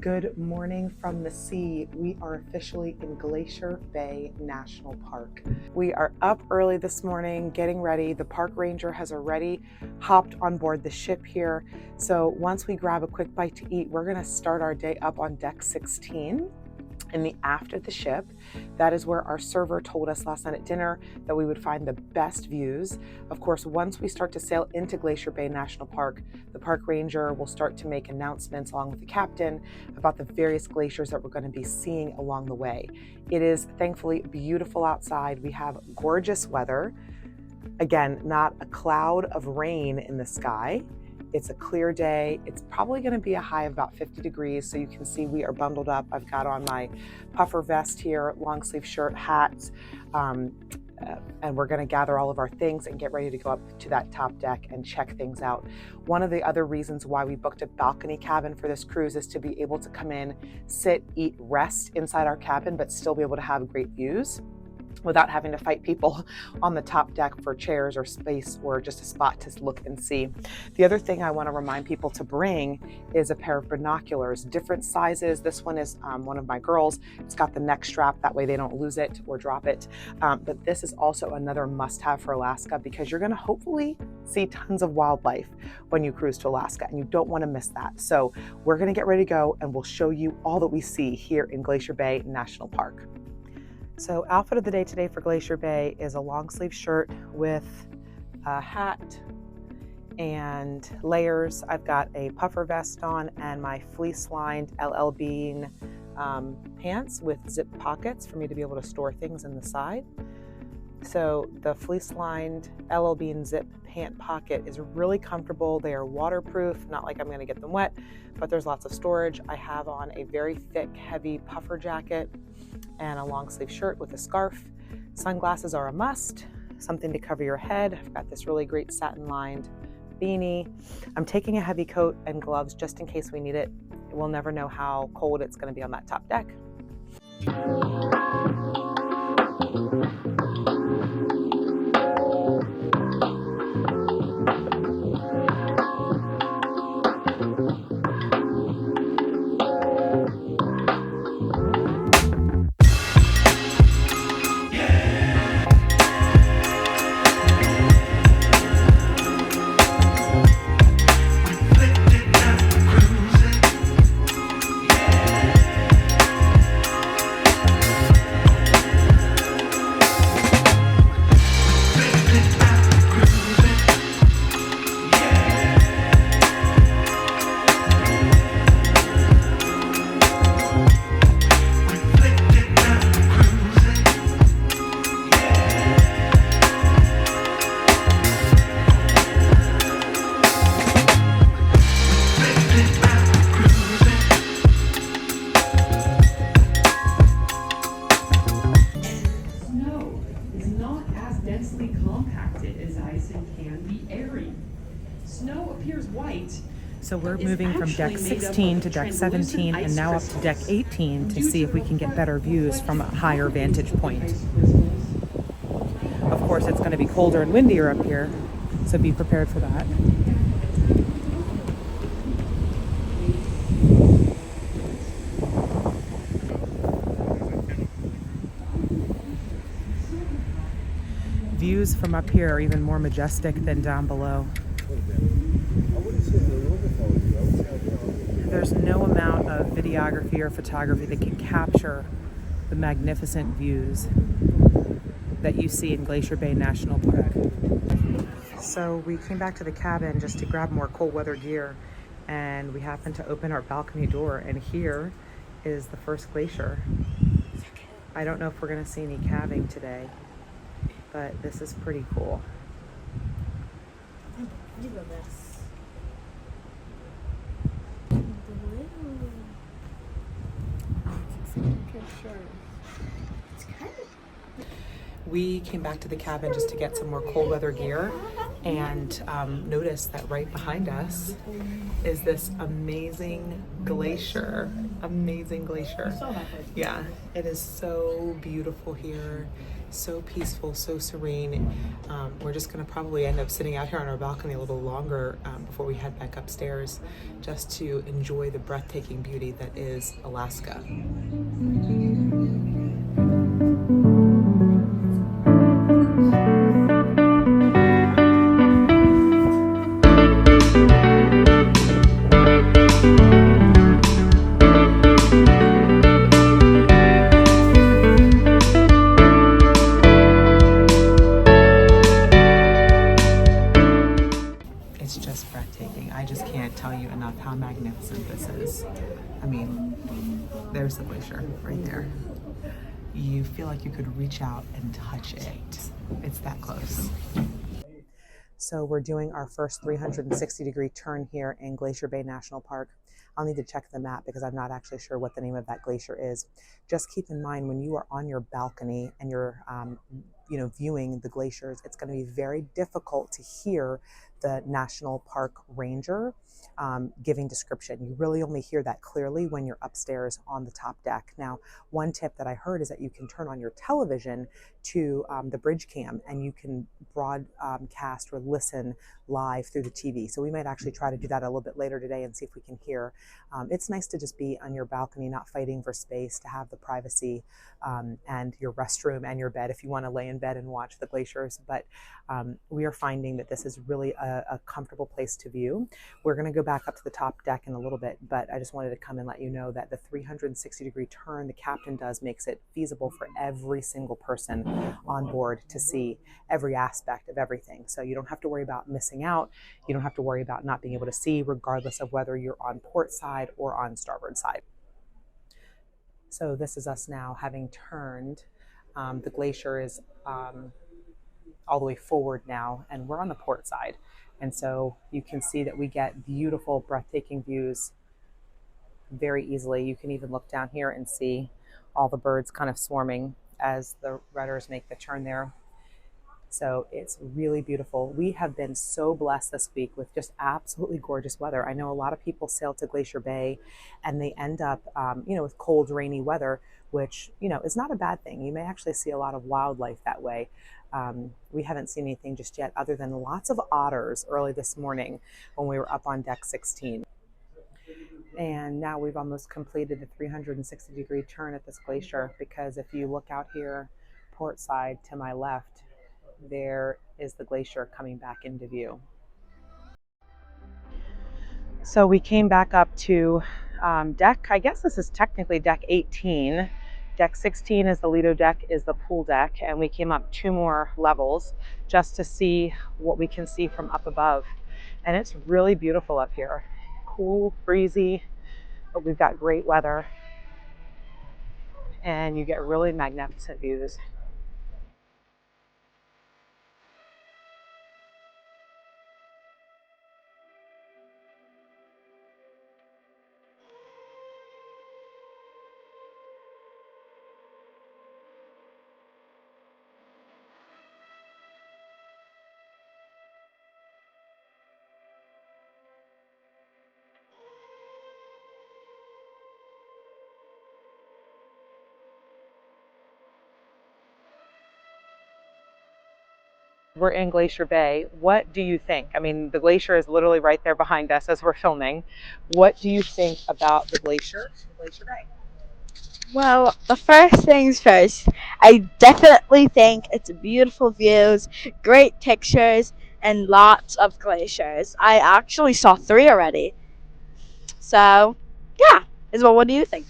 Good morning from the sea. We are officially in Glacier Bay National Park. We are up early this morning, getting ready. The park ranger has already hopped on board the ship here. So once we grab a quick bite to eat, we're gonna start our day up on deck 16 in the aft of the ship. That is where our server told us last night at dinner that we would find the best views. Of course, once we start to sail into Glacier Bay National Park, the park ranger will start to make announcements along with the captain about the various glaciers that we're going to be seeing along the way. It is thankfully beautiful outside. We have gorgeous weather. Again, not a cloud of rain in the sky. It's a clear day. It's probably going to be a high of about 50 degrees. So you can see we are bundled up. I've got on my puffer vest here, long sleeve shirt, hats, and we're going to gather all of our things and get ready to go up to that top deck and check things out. One of the other reasons why we booked a balcony cabin for this cruise is to be able to come in, sit, eat, rest inside our cabin, but still be able to have great views without having to fight people on the top deck for chairs or space or just a spot to look and see. The other thing I want to remind people to bring is a pair of binoculars, different sizes. This one is one of my girls. It's got the neck strap, that way they don't lose it or drop it. But this is also another must-have for Alaska because you're going to hopefully see tons of wildlife when you cruise to Alaska, and you don't want to miss that. So we're going to get ready to go, and we'll show you all that we see here in Glacier Bay National Park. So outfit of the day today for Glacier Bay is a long sleeve shirt with a hat and layers. I've got a puffer vest on and my fleece lined LL Bean pants with zip pockets for me to be able to store things in the side. So the fleece lined LL Bean zip pant pocket is really comfortable. They are waterproof, not like I'm going to get them wet, but there's lots of storage. I have on a very thick, heavy puffer jacket and a long sleeve shirt with a scarf. Sunglasses are a must, something to cover your head. I've got this really great satin lined beanie. I'm taking a heavy coat and gloves just in case we need it. We'll never know how cold it's going to be on that top deck. So we're moving from deck 16 to deck 17 and now up to deck 18 to see if we can get better views from a higher vantage point. Of course, it's going to be colder and windier up here, so be prepared for that. Views from up here are even more majestic than down below. There's no amount of videography or photography that can capture the magnificent views that you see in Glacier Bay National Park. So we came back to the cabin just to grab more cold weather gear, and we happened to open our balcony door, and here is the first glacier. I don't know if we're going to see any calving today, but this is pretty cool. Look at this. We came back to the cabin just to get some more cold weather gear, and notice that right behind us is this amazing glacier. Yeah, it is so beautiful here, so peaceful, so serene. We're just gonna probably end up sitting out here on our balcony a little longer before we head back upstairs, just to enjoy the breathtaking beauty that is Alaska. It's just breathtaking. I just can't tell you enough how magnificent this is. I mean, there's the glacier right there. You feel like you could reach out and touch it. It's that close. So we're doing our first 360-degree turn here in Glacier Bay National Park. I'll need to check the map because I'm not actually sure what the name of that glacier is. Just keep in mind when you are on your balcony and you're viewing the glaciers, it's going to be very difficult to hear the national park ranger giving description. You really only hear that clearly when you're upstairs on the top deck. Now, one tip that I heard is that you can turn on your television to the bridge cam and you can broadcast or listen live through the TV. So we might actually try to do that a little bit later today and see if we can hear. It's nice to just be on your balcony, not fighting for space, to have the privacy and your restroom and your bed if you want to lay in bed and watch the glaciers. But we are finding that this is really a comfortable place to view. We're going to go back up to the top deck in a little bit, but I just wanted to come and let you know that the 360-degree turn the captain does makes it feasible for every single person on board to see every aspect of everything. So you don't have to worry about missing out. You don't have to worry about not being able to see, regardless of whether you're on port side or on starboard side. So this is us now having turned. The glacier is all the way forward now, and we're on the port side. And so you can see that we get beautiful, breathtaking views very easily. You can even look down here and see all the birds kind of swarming as the rudders make the turn there. So it's really beautiful. We have been so blessed this week with just absolutely gorgeous weather. I know a lot of people sail to Glacier Bay and they end up, with cold, rainy weather, which, is not a bad thing. You may actually see a lot of wildlife that way. We haven't seen anything just yet other than lots of otters early this morning when we were up on deck 16. And now we've almost completed the 360-degree turn at this glacier, because if you look out here port side to my left, there is the glacier coming back into view. So we came back up to deck, I guess this is technically deck 18. Deck 16 is the Lido deck, is the pool deck, and we came up 2 more levels just to see what we can see from up above. And it's really beautiful up here. Cool, breezy, but we've got great weather and you get really magnificent views. We're in Glacier Bay. What do you think? I mean, the glacier is literally right there behind us as we're filming. What do you think about the glacier, Glacier Bay? Well, the first things first, I definitely think it's beautiful views, great pictures, and lots of glaciers. I actually saw 3 already. So, yeah. Isabel, what do you think?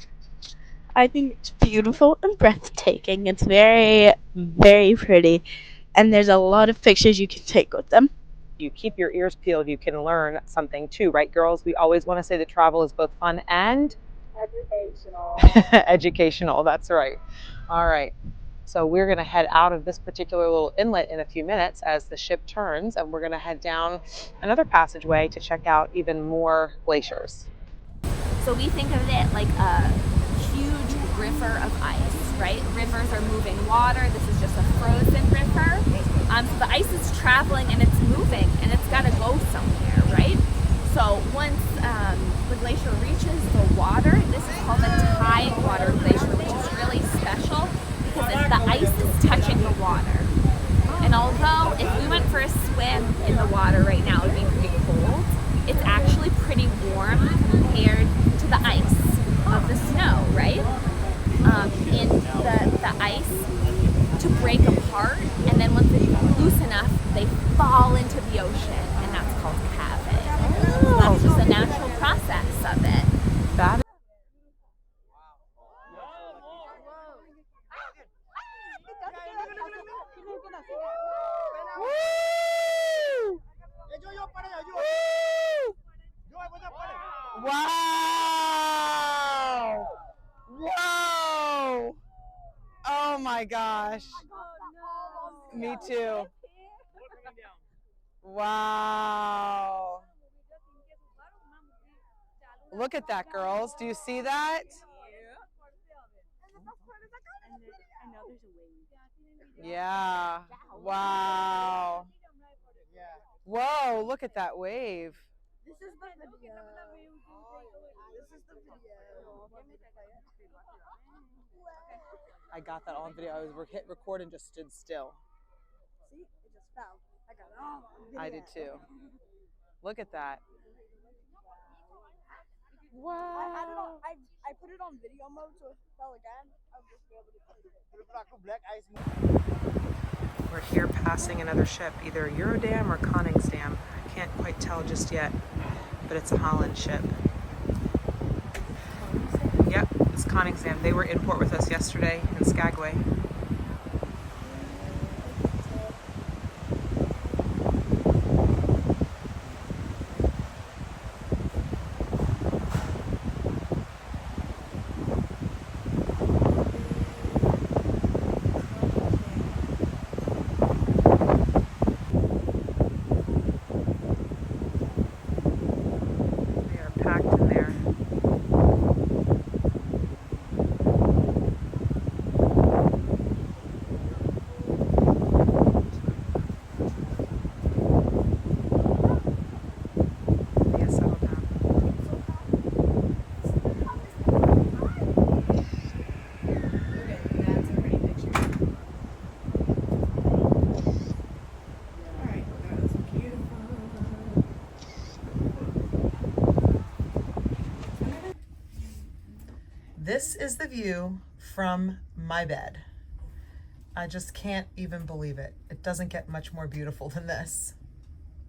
I think it's beautiful and breathtaking. It's very, very pretty. And there's a lot of pictures you can take with them. You keep your ears peeled, you can learn something too, right, girls? We always want to say that travel is both fun and educational. Educational, that's right. All right. So we're going to head out of this particular little inlet in a few minutes as the ship turns, and we're going to head down another passageway to check out even more glaciers. So we think of it like a huge river of ice, right? Rivers are moving water. This is just a frozen river. So the ice is traveling and it's moving and it's got to go somewhere, right? So once the glacier reaches the water, this is called a tidewater glacier, which is really special because the ice is touching the water. And although if we went for a swim in the water right now, it would be pretty cold, it's actually pretty warm compared to the ice of the snow, right? And the ice to break apart, and then once it's loose enough, they fall into the ocean, and that's called calving. So that's just a natural process of it. That Wow! Whoa! Oh my gosh. Me too. Wow. Look at that, girls. Do you see that? Yeah. Wow. Whoa, look at that wave. This is the video. This is the video. I got that on video. I was hit record and just stood still. See, it just fell. I got it all on video. I did too. Look at that. Wow. I had it on. I put it on video mode, so if it fell again, I would just be able to play it. We're here passing another ship, either Eurodam or Koningsdam. I can't quite tell just yet, but it's a Holland ship. Yep, it's Koningsdam. They were in port with us yesterday in Skagway. This is the view from my bed. I just can't even believe it. It doesn't get much more beautiful than this.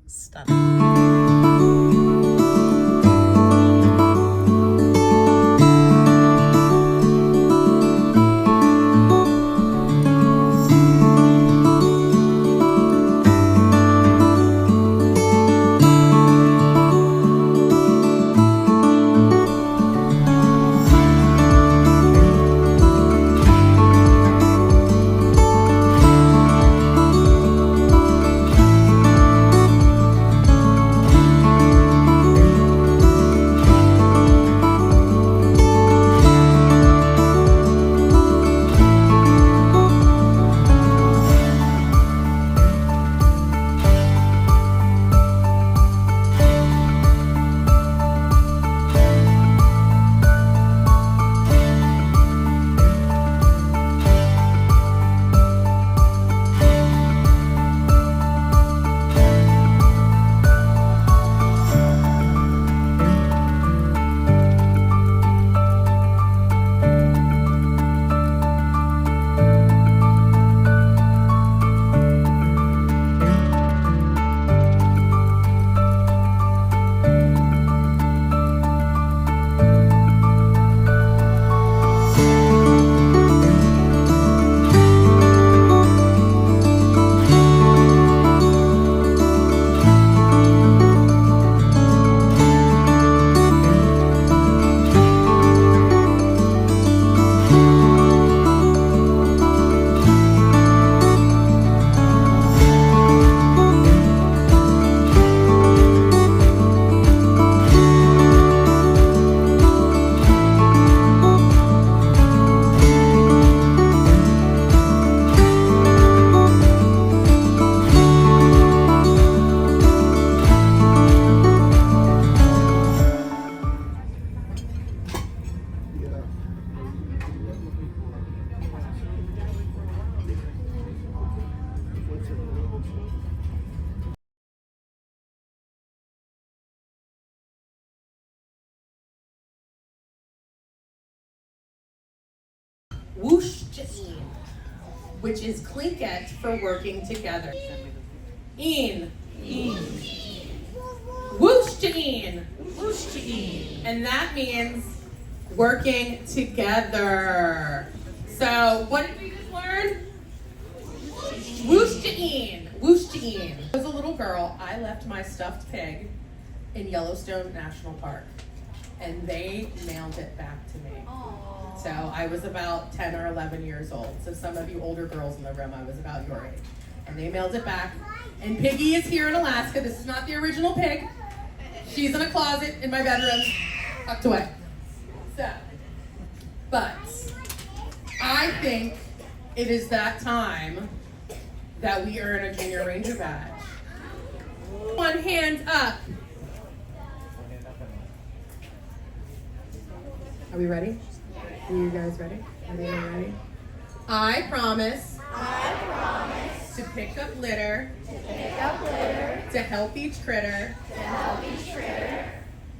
Stunning. Woosh-to-een, which is clinket for working together. Een. Woosh-to-een. And that means working together. So what did we just learn? Woosh-to-een. Woosh-to-een. As a little girl, I left my stuffed pig in Yellowstone National Park, and they mailed it back to me. Aww. So I was about 10 or 11 years old. So some of you older girls in the room, I was about your age. And they mailed it back. And Piggy is here in Alaska. This is not the original pig. She's in a closet in my bedroom, tucked away. So, but I think it is that time that we earn a Junior Ranger badge. One hand up. Are we ready? Are you guys ready? Ready? I promise to pick up litter, to help each critter,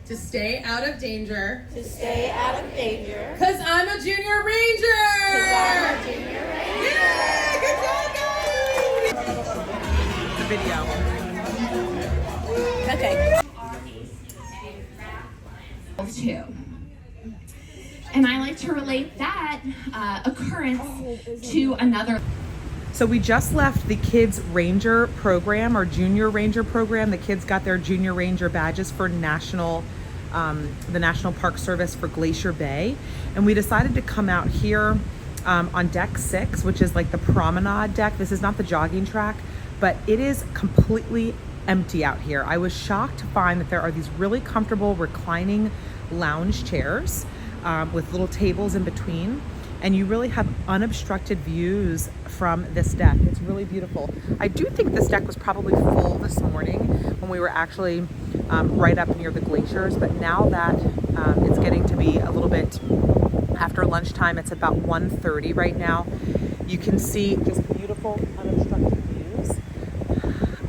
to stay out of danger, because I'm a Junior Ranger! Yeah, good job, guys! The video. Okay. Too. And I like to relate that occurrence to another. So we just left the kids ranger program or junior ranger program. The kids got their junior ranger badges for the National Park Service for Glacier Bay. And we decided to come out here on deck 6, which is like the promenade deck. This is not the jogging track, but it is completely empty out here. I was shocked to find that there are these really comfortable reclining lounge chairs with little tables in between. And you really have unobstructed views from this deck. It's really beautiful. I do think this deck was probably full this morning when we were actually right up near the glaciers, but now that it's getting to be a little bit after lunchtime, it's about 1:30 right now. You can see just beautiful unobstructed views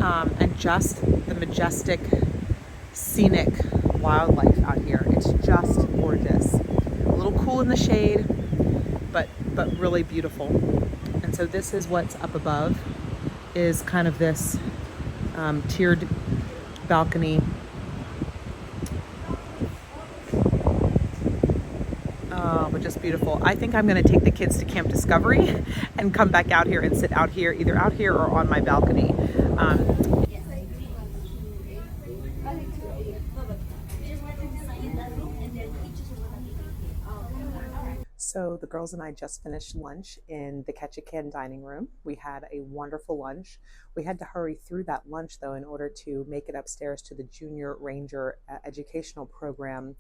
and just the majestic scenic wildlife out here. It's just gorgeous. A little cool in the shade, but really beautiful. And so this is what's up above, is kind of this tiered balcony. Oh, but just beautiful. I think I'm going to take the kids to Camp Discovery and come back out here and sit out here, either out here or on my balcony. So the girls and I just finished lunch in the Ketchikan dining room. We had a wonderful lunch. We had to hurry through that lunch though in order to make it upstairs to the Junior Ranger educational program.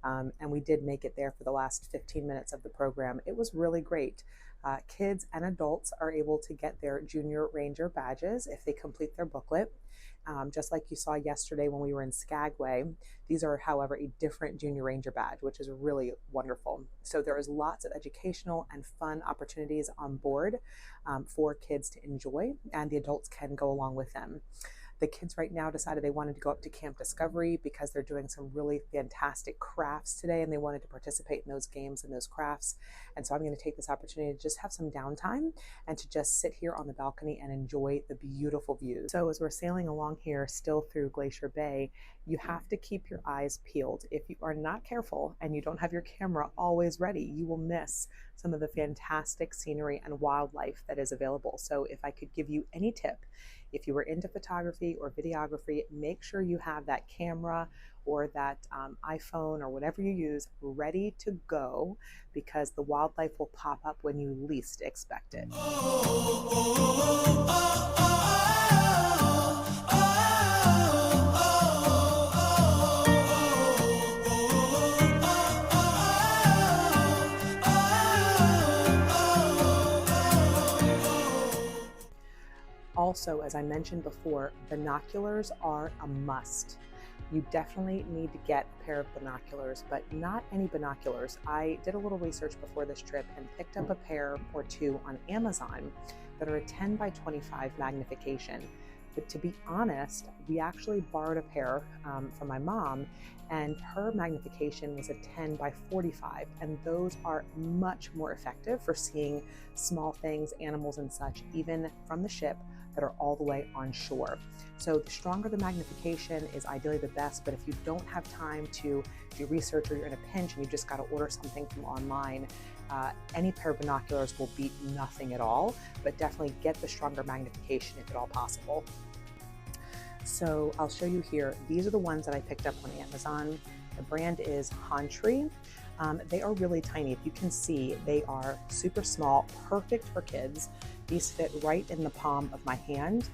And we did make it there for the last 15 minutes of the program. It was really great. Kids and adults are able to get their Junior Ranger badges if they complete their booklet. Just like you saw yesterday when we were in Skagway. These are, however, a different Junior Ranger badge, which is really wonderful. So there is lots of educational and fun opportunities on board for kids to enjoy, and the adults can go along with them. The kids right now decided they wanted to go up to Camp Discovery because they're doing some really fantastic crafts today, and they wanted to participate in those games and those crafts. And so I'm going to take this opportunity to just have some downtime and to just sit here on the balcony and enjoy the beautiful views. So as we're sailing along here still through Glacier Bay, you have to keep your eyes peeled. If you are not careful and you don't have your camera always ready, you will miss some of the fantastic scenery and wildlife that is available. So if I could give you any tip, if you were into photography or videography, make sure you have that camera or that iPhone or whatever you use ready to go, because the wildlife will pop up when you least expect it. Also, as I mentioned before, binoculars are a must. You definitely need to get a pair of binoculars, but not any binoculars. I did a little research before this trip and picked up a pair or two on Amazon that are a 10 by 25 magnification. But to be honest, we actually borrowed a pair from my mom, and her magnification was a 10 by 45. And those are much more effective for seeing small things, animals and such, even from the ship that are all the way on shore. So the stronger the magnification is ideally the best, but if you don't have time to do research or you're in a pinch and you just got to order something from online, any pair of binoculars will beat nothing at all, but definitely get the stronger magnification if at all possible. So I'll show you here. These are the ones that I picked up on Amazon. The brand is Hantry. They are really tiny. If you can see, they are super small, perfect for kids. These fit right in the palm of my hand.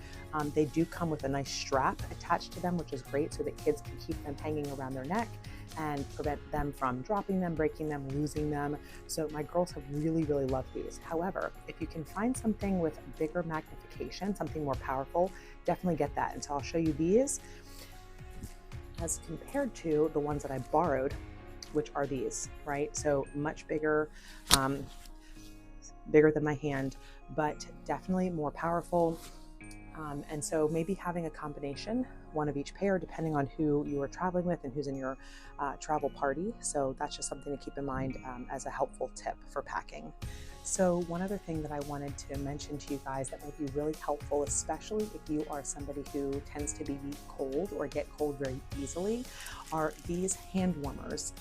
They do come with a nice strap attached to them, which is great so that kids can keep them hanging around their neck and prevent them from dropping them, breaking them, losing them. So my girls have really, really loved these. However, if you can find something with bigger magnification, something more powerful, definitely get that. And so I'll show you these as compared to the ones that I borrowed, which are these, right? So much bigger, bigger than my hand, but definitely more powerful. And so maybe having a combination, one of each pair, depending on who you are traveling with and who's in your travel party. So that's just something to keep in mind as a helpful tip for packing. So one other thing that I wanted to mention to you guys that might be really helpful, especially if you are somebody who tends to be cold or get cold very easily, are these hand warmers.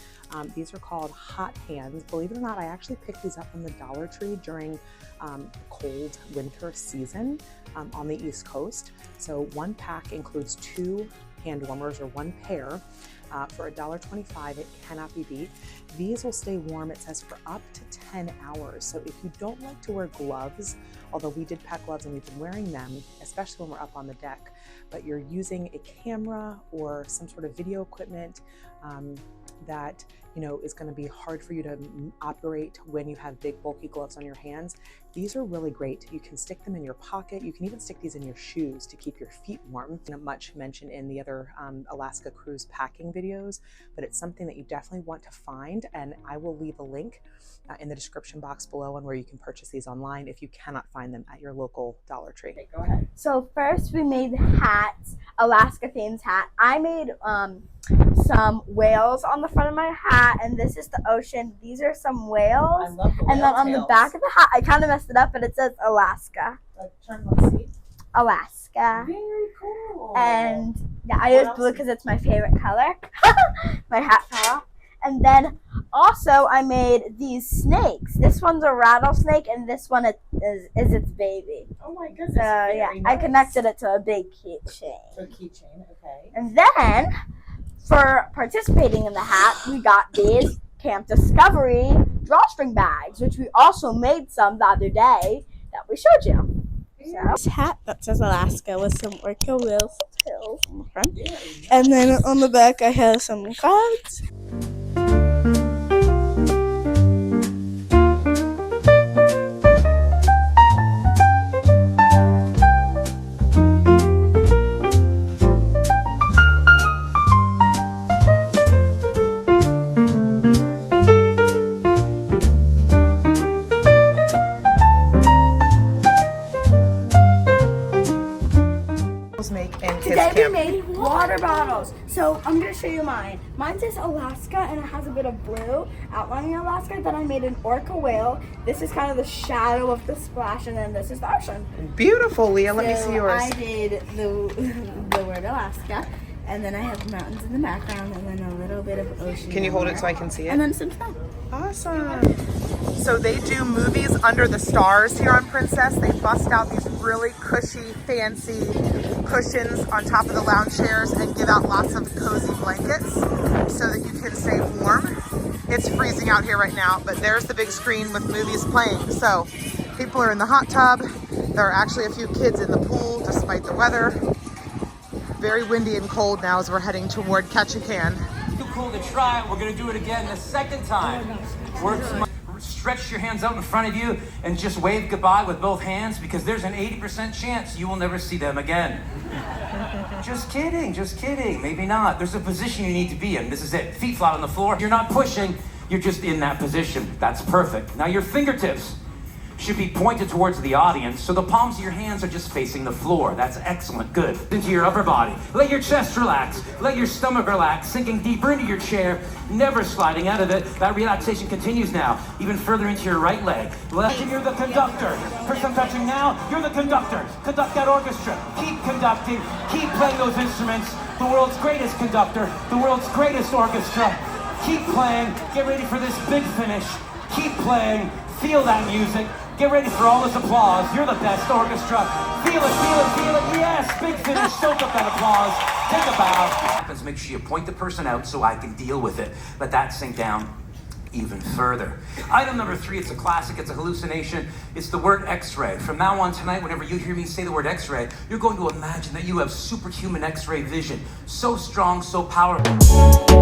These are called hot hands. Believe it or not, I actually picked these up from the Dollar Tree during the cold winter season on the East Coast. So one pack includes 2 hand warmers, or 1 pair. For $1.25, it cannot be beat. These will stay warm, it says, for up to 10 hours. So if you don't like to wear gloves, although we did pack gloves and we've been wearing them, especially when we're up on the deck, but you're using a camera or some sort of video equipment that is going to be hard for you to operate when you have big bulky gloves on your hands. These are really great. You can stick them in your pocket. You can even stick these in your shoes to keep your feet warm. Not much mentioned in the other Alaska cruise packing videos, but it's something that you definitely want to find, and I will leave a link in the description box below on where you can purchase these online if you cannot find them at your local Dollar Tree. Okay, go ahead. So first we made hats, Alaska themed hat. I made some whales on the front of my hat, and this is the ocean. These are some whales. I love the whale and then on tails. the back of the hat, I kind of messed it up, but it says Alaska. Let's see. Alaska. Very cool. And yeah, I used blue because it's my favorite color. My hat fell off. And then also I made these snakes. This one's a rattlesnake, and this one is its baby. Oh my goodness. So yeah, nice. I connected it to a big keychain. So keychain, okay. And then for participating in the hat, we got these Camp Discovery drawstring bags, which we also made some the other day that we showed you. So, This hat that says Alaska with some orca whales tails on the front. And then on the back I have some clouds. today we made water bottles. So I'm going to show you mine. Mine says Alaska, and it has a bit of blue outlining Alaska. Then I made an orca whale. This is kind of the shadow of the splash, and then this is the ocean. Beautiful, Leah. Let me see yours. I did the word Alaska, and then I have mountains in the background, and then a little bit of ocean. Can you hold it so I can see it? And then some snow. Awesome. So they do movies under the stars here on Princess. They bust out these really cushy, fancy cushions on top of the lounge chairs and give out lots of cozy blankets so that you can stay warm. It's freezing out here right now, but there's the big screen with movies playing. So people are in the hot tub. There are actually a few kids in the pool despite the weather. Very windy and cold now as we're heading toward Ketchikan. Too cool to try. We're gonna do it again the second time. Stretch your hands out in front of you and just wave goodbye with both hands, because there's an 80% chance you will never see them again. Just kidding, maybe not. There's a position you need to be in. This is it, feet flat on the floor. You're not pushing, you're just in that position. That's perfect. Now your fingertips. should be pointed towards the audience, so the palms of your hands are just facing the floor. That's excellent, good. Into your upper body. Let your chest relax, let your stomach relax, sinking deeper into your chair, never sliding out of it. That relaxation continues now, even further into your right leg. Left, and you're the conductor. First I'm touching now, you're the conductor. Conduct that orchestra. Keep conducting, keep playing those instruments. The world's greatest conductor, the world's greatest orchestra. Keep playing, get ready for this big finish. Keep playing, feel that music. Get ready for all this applause. You're the best orchestra. Feel it, feel it, feel it. Yes, big finish. Soak up that applause. Take a bow. Make sure you point the person out so I can deal with it. Let that sink down even further. Item number 3, it's a classic, it's a hallucination. It's the word X-ray. From now on tonight, whenever you hear me say the word X-ray, you're going to imagine that you have superhuman X-ray vision. So strong, so powerful.